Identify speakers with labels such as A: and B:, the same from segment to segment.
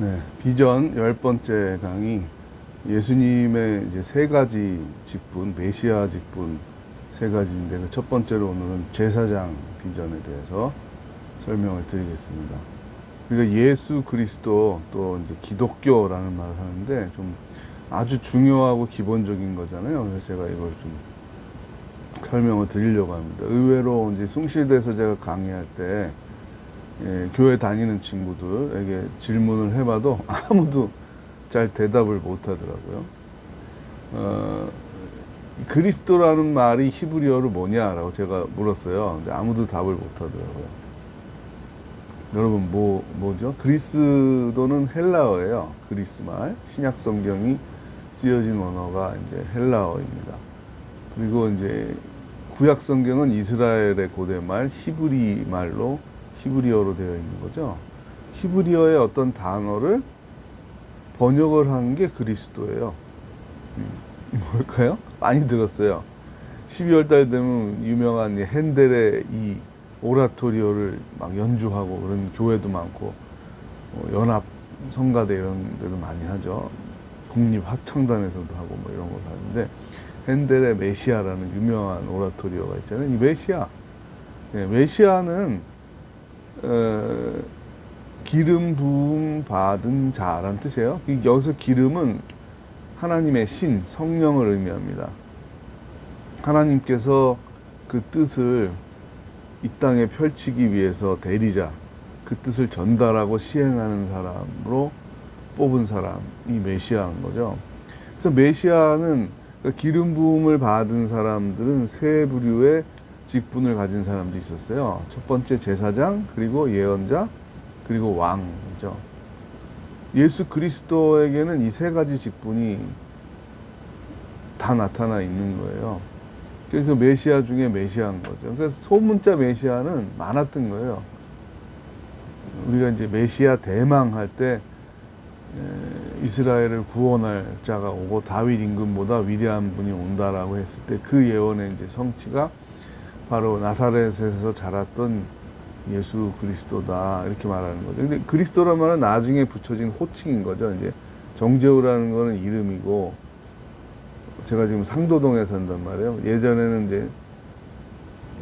A: 네, 비전 10번째 강의, 예수님의 이제 세 가지 직분, 메시아 직분 세 가지인데, 그 첫 번째로 오늘은 제사장 비전에 대해서 설명을 드리겠습니다. 우리가 예수 그리스도, 또 이제 기독교라는 말을 하는데 좀 아주 중요하고 기본적인 거잖아요. 그래서 제가 이걸 좀 설명을 드리려고 합니다. 의외로 이제 숭실대에서 제가 강의할 때 교회 다니는 친구들에게 질문을 해봐도 아무도 잘 대답을 못 하더라고요. 그리스도라는 말이 히브리어로 뭐냐라고 제가 물었어요. 근데 아무도 답을 못 하더라고요. 여러분, 뭐죠? 그리스도는 헬라어예요. 그리스 말. 신약 성경이 쓰여진 언어가 이제 헬라어입니다. 그리고 이제 구약 성경은 이스라엘의 고대 말, 히브리 말로, 히브리어로 되어 있는 거죠. 히브리어의 어떤 단어를 번역을 한 게 그리스도예요. 뭘까요? 많이 들었어요. 12월 달 되면 유명한 핸델의 이 오라토리오를 막 연주하고 그런 교회도 많고, 연합 성가대 이런 데도 많이 하죠. 국립합창단에서도 하고 뭐 이런 걸 하는데, 핸델의 메시아라는 유명한 오라토리오가 있잖아요. 이 메시아. 메시아는 기름 부음 받은 자라는 뜻이에요. 여기서 기름은 하나님의 신, 성령을 의미합니다. 하나님께서 그 뜻을 이 땅에 펼치기 위해서 대리자, 그 뜻을 전달하고 시행하는 사람으로 뽑은 사람이 메시아인 거죠. 그래서 메시아는 기름 부음을 받은 사람들은 세 부류의 직분을 가진 사람도 있었어요. 첫 번째 제사장, 그리고 예언자, 그리고 왕이죠. 예수 그리스도에게는 이 세 가지 직분이 다 나타나 있는 거예요. 그래서 메시아 중에 메시아인 거죠. 그래서 소문자 메시아는 많았던 거예요. 우리가 이제 메시아 대망할 때 이스라엘을 구원할 자가 오고 다윗 임금보다 위대한 분이 온다라고 했을 때 그 예언의 이제 성취가 바로 나사렛에서 자랐던 예수 그리스도다, 이렇게 말하는 거죠. 근데 그리스도란 말은 나중에 붙여진 호칭인 거죠. 이제 정재우라는 거는 이름이고, 제가 지금 상도동에 산단 말이에요. 예전에는 이제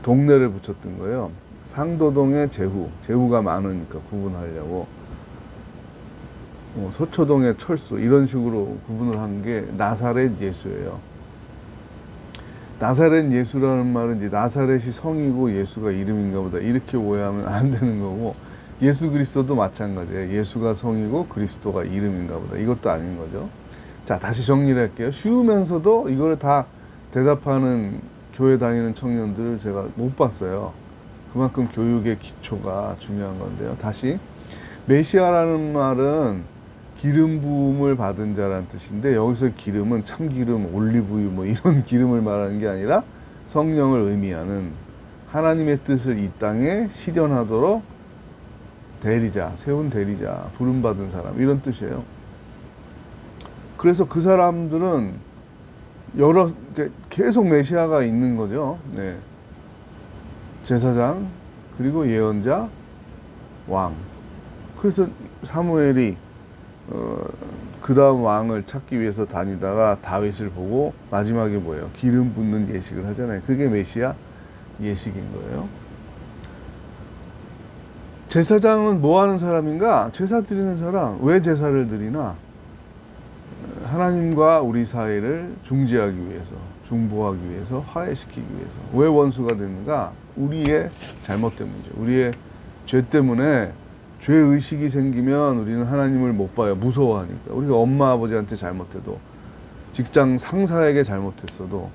A: 동네를 붙였던 거예요. 상도동에 재후가 많으니까 구분하려고. 서초동에 철수, 이런 식으로 구분을 한 게 나사렛 예수예요. 나사렛 예수라는 말은 이제 나사렛이 성이고 예수가 이름인가 보다, 이렇게 오해하면 안 되는 거고, 예수 그리스도도 마찬가지예요. 예수가 성이고 그리스도가 이름인가 보다, 이것도 아닌 거죠. 자, 다시 정리를 할게요. 쉬우면서도 이걸 다 대답하는 교회 다니는 청년들을 제가 못 봤어요. 그만큼 교육의 기초가 중요한 건데요. 다시, 메시아라는 말은 기름 부음을 받은 자라는 뜻인데, 여기서 기름은 참기름, 올리브유 뭐 이런 기름을 말하는 게 아니라 성령을 의미하는 하나님의 뜻을 이 땅에 실현하도록 대리자, 세운 대리자, 부름받은 사람, 이런 뜻이에요. 그래서 그 사람들은 계속 메시아가 있는 거죠. 네. 제사장, 그리고 예언자, 왕. 그래서 사무엘이 그 다음 왕을 찾기 위해서 다니다가 다윗을 보고 마지막에 뭐예요? 기름 붓는 예식을 하잖아요. 그게 메시아 예식인 거예요. 제사장은 뭐 하는 사람인가? 제사 드리는 사람. 왜 제사를 드리나? 하나님과 우리 사이를 중재하기 위해서, 중보하기 위해서, 화해시키기 위해서. 왜 원수가 되는가? 우리의 잘못된 문제, 우리의 죄 때문에 죄의식이 생기면 우리는 하나님을 못 봐요. 무서워하니까. 우리가 엄마 아버지한테 잘못해도, 직장 상사에게 잘못했어도,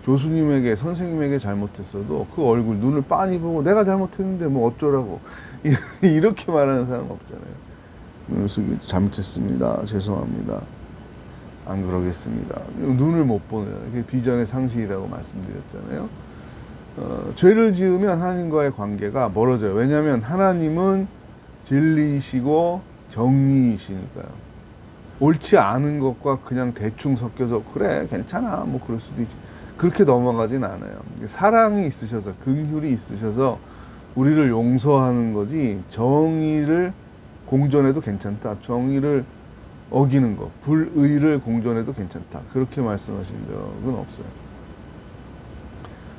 A: 교수님에게, 선생님에게 잘못했어도 그 얼굴, 눈을 빤히 보고 내가 잘못했는데 뭐 어쩌라고 이렇게 말하는 사람 없잖아요. 잘못했습니다, 죄송합니다, 안 그러겠습니다. 눈을 못 보는, 이게 비전의 상실이라고 말씀드렸잖아요. 죄를 지으면 하나님과의 관계가 멀어져요. 왜냐하면 하나님은 진리이시고 정의이시니까요. 옳지 않은 것과 그냥 대충 섞여서 그래 괜찮아 뭐 그럴 수도 있지, 그렇게 넘어가진 않아요. 사랑이 있으셔서, 긍휼이 있으셔서 우리를 용서하는 거지, 정의를 공존해도 괜찮다. 정의를 어기는 것, 불의를 공존해도 괜찮다. 그렇게 말씀하신 적은 없어요.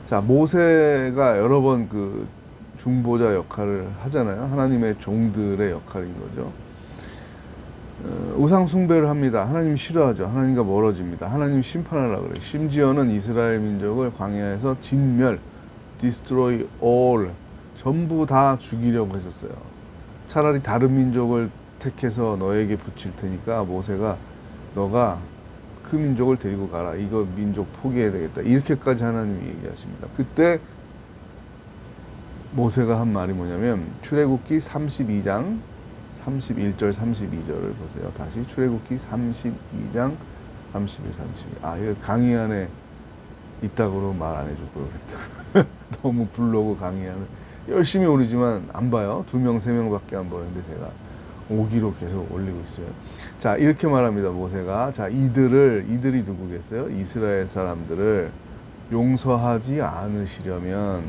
A: 자, 모세가 여러 번 그 중보자 역할을 하잖아요. 하나님의 종들의 역할인 거죠. 우상 숭배를 합니다. 하나님 싫어하죠. 하나님과 멀어집니다. 하나님 심판하려고 그래요. 심지어는 이스라엘 민족을 광야에서 진멸, destroy all, 전부 다 죽이려고 했었어요. 차라리 다른 민족을 택해서 너에게 붙일 테니까 모세가 너가 그 민족을 데리고 가라. 이거 민족 포기해야 되겠다. 이렇게까지 하나님이 얘기하십니다. 그때 모세가 한 말이 뭐냐면 출애굽기 32장 31절 32절을 보세요. 다시 출애굽기 32장 31, 32. 이거 강의 안에 있다고 말 안 해줄 걸 그랬다. 너무 불러고 강의 안에 열심히 오르지만 안 봐요. 2명, 3명밖에 안 보는데 제가 오기로 계속 올리고 있어요. 자, 이렇게 말합니다. 모세가. 자, 이들이 누구겠어요? 이스라엘 사람들을 용서하지 않으시려면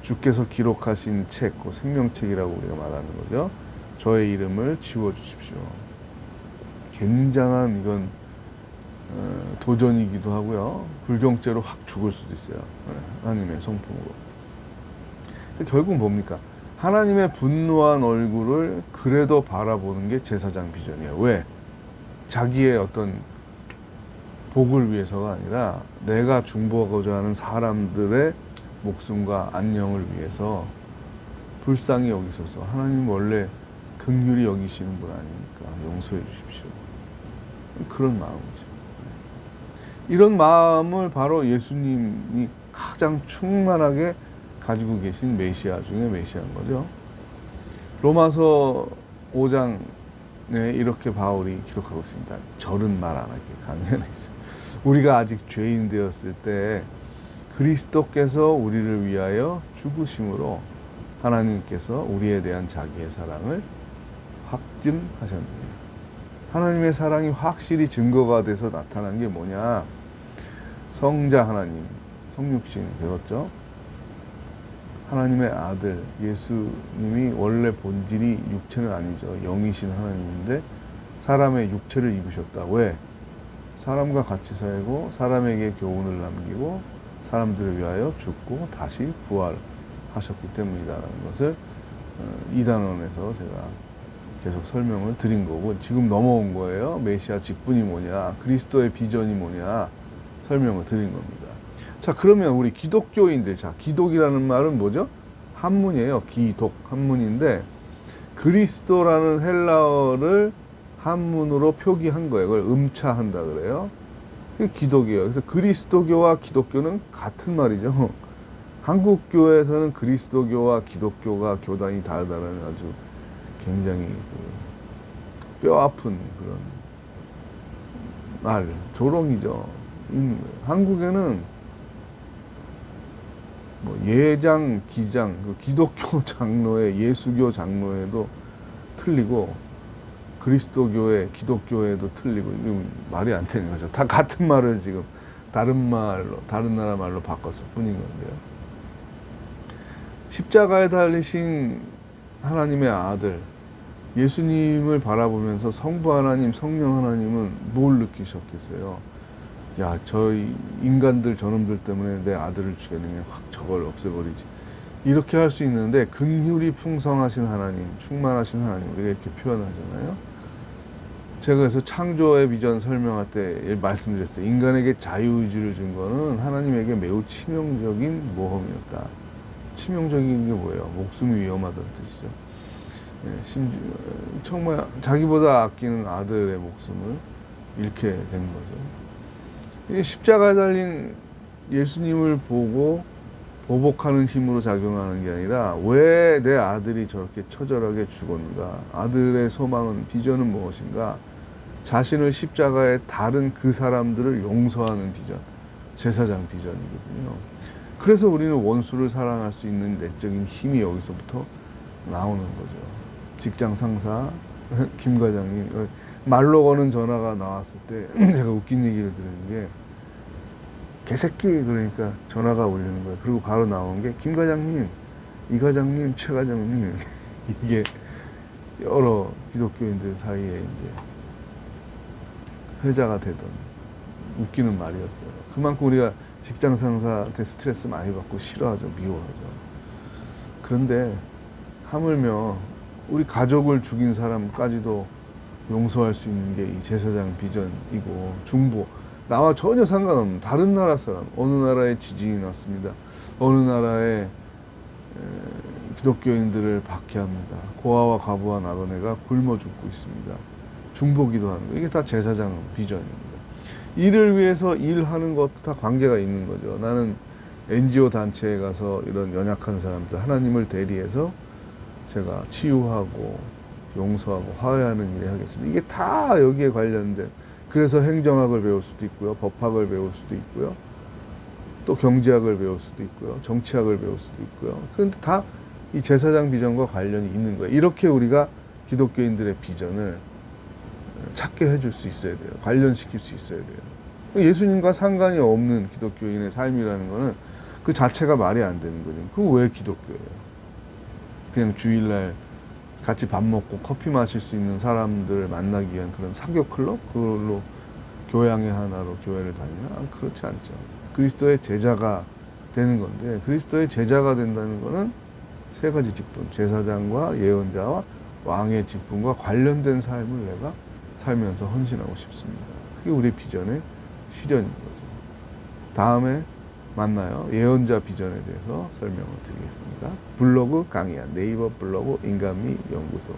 A: 주께서 기록하신 책, 그 생명책이라고 우리가 말하는 거죠. 저의 이름을 지워주십시오. 굉장한 이건 도전이기도 하고요. 불경죄로 확 죽을 수도 있어요. 하나님의 성품으로. 결국 뭡니까? 하나님의 분노한 얼굴을 그래도 바라보는 게 제사장 비전이에요. 왜? 자기의 어떤 복을 위해서가 아니라 내가 중보하고자 하는 사람들의 목숨과 안녕을 위해서 불쌍히 여기소서. 하나님 원래 긍휼히 여기시는 분 아닙니까? 용서해 주십시오. 그런 마음이죠. 이런 마음을 바로 예수님이 가장 충만하게 가지고 계신 메시아 중에 메시아인 거죠. 로마서 5장에 이렇게 바울이 기록하고 있습니다. 절은 말 안 할게. 강연에 있어요. 우리가 아직 죄인 되었을 때 그리스도께서 우리를 위하여 죽으심으로 하나님께서 우리에 대한 자기의 사랑을 확증하셨느니라. 하나님의 사랑이 확실히 증거가 돼서 나타난 게 뭐냐? 성자 하나님, 성육신 배웠죠? 하나님의 아들 예수님이 원래 본질이 육체는 아니죠. 영이신 하나님인데 사람의 육체를 입으셨다. 왜? 사람과 같이 살고 사람에게 교훈을 남기고 사람들을 위하여 죽고 다시 부활하셨기 때문이라는 것을 이단원에서 제가 계속 설명을 드린 거고 지금 넘어온 거예요. 메시아 직분이 뭐냐, 그리스도의 비전이 뭐냐 설명을 드린 겁니다. 자, 그러면 우리 기독교인들, 자, 기독이라는 말은 뭐죠? 한문이에요. 기독, 한문인데 그리스도라는 헬라어를 한문으로 표기한 거예요. 그걸 음차한다 그래요. 그게 기독이에요. 그래서 그리스도교와 기독교는 같은 말이죠. 한국 교회에서는 그리스도교와 기독교가 교단이 다르다는 아주 굉장히 뼈 아픈 그런 말, 조롱이죠. 한국에는 뭐 예장, 기장, 기독교 장로회, 예수교 장로회도 틀리고 그리스도교회, 기독교회도 틀리고 이거 말이 안 되는 거죠. 다 같은 말을 지금 다른 말로, 다른 나라 말로 바꿨을 뿐인 건데요. 십자가에 달리신 하나님의 아들 예수님을 바라보면서 성부 하나님, 성령 하나님은 뭘 느끼셨겠어요? 야, 저희 인간들 저놈들 때문에 내 아들을 죽였느냐, 확 저걸 없애버리지. 이렇게 할 수 있는데 긍휼이 풍성하신 하나님, 충만하신 하나님 우리가 이렇게 표현하잖아요. 제가 그래서 창조의 비전 설명할 때 말씀드렸어요. 인간에게 자유의지를 준 거는 하나님에게 매우 치명적인 모험이었다. 치명적인 게 뭐예요? 목숨이 위험하다는 뜻이죠. 심지어 정말 자기보다 아끼는 아들의 목숨을 잃게 된 거죠. 십자가에 달린 예수님을 보고 보복하는 힘으로 작용하는 게 아니라 왜 내 아들이 저렇게 처절하게 죽었는가? 아들의 소망은, 비전은 무엇인가? 자신을 십자가에 다른 그 사람들을 용서하는 비전, 제사장 비전이거든요. 그래서 우리는 원수를 사랑할 수 있는 내적인 힘이 여기서부터 나오는 거죠. 직장 상사, 김 과장님, 말로 거는 전화가 나왔을 때 내가 웃긴 얘기를 들은 게 개새끼 그러니까 전화가 울리는 거예요. 그리고 바로 나온 게 김 과장님, 이 과장님, 최 과장님 이게 여러 기독교인들 사이에 이제 회자가 되던 웃기는 말이었어요. 그만큼 우리가 직장 상사한테 스트레스 많이 받고 싫어하죠. 미워하죠. 그런데 하물며 우리 가족을 죽인 사람까지도 용서할 수 있는 게 이 제사장 비전이고, 중보, 나와 전혀 상관없는 다른 나라 사람, 어느 나라에 지진이 났습니다. 어느 나라에 기독교인들을 박해합니다. 고아와 과부와 나그네가 굶어 죽고 있습니다. 중보기도 하는 거, 이게 다 제사장 비전입니다. 이를 위해서 일하는 것도 다 관계가 있는 거죠. 나는 NGO 단체에 가서 이런 연약한 사람들, 하나님을 대리해서 제가 치유하고 용서하고 화해하는 일을 하겠습니다. 이게 다 여기에 관련된, 그래서 행정학을 배울 수도 있고요, 법학을 배울 수도 있고요, 또 경제학을 배울 수도 있고요, 정치학을 배울 수도 있고요. 그런데 다 이 제사장 비전과 관련이 있는 거예요. 이렇게 우리가 기독교인들의 비전을 찾게 해줄 수 있어야 돼요. 관련시킬 수 있어야 돼요. 예수님과 상관이 없는 기독교인의 삶이라는 거는 그 자체가 말이 안 되는 거죠. 그거 왜 기독교예요? 그냥 주일날 같이 밥 먹고 커피 마실 수 있는 사람들을 만나기 위한 그런 사교 클럽? 그걸로 교양의 하나로 교회를 다니나? 그렇지 않죠. 그리스도의 제자가 되는 건데, 그리스도의 제자가 된다는 거는 세 가지 직분, 제사장과 예언자와 왕의 직분과 관련된 삶을 내가 살면서 헌신하고 싶습니다. 그게 우리 비전의 실현인 거죠. 다음에 만나요. 예언자 비전에 대해서 설명을 드리겠습니다. 블로그 강의한 네이버 블로그 인간미 연구소.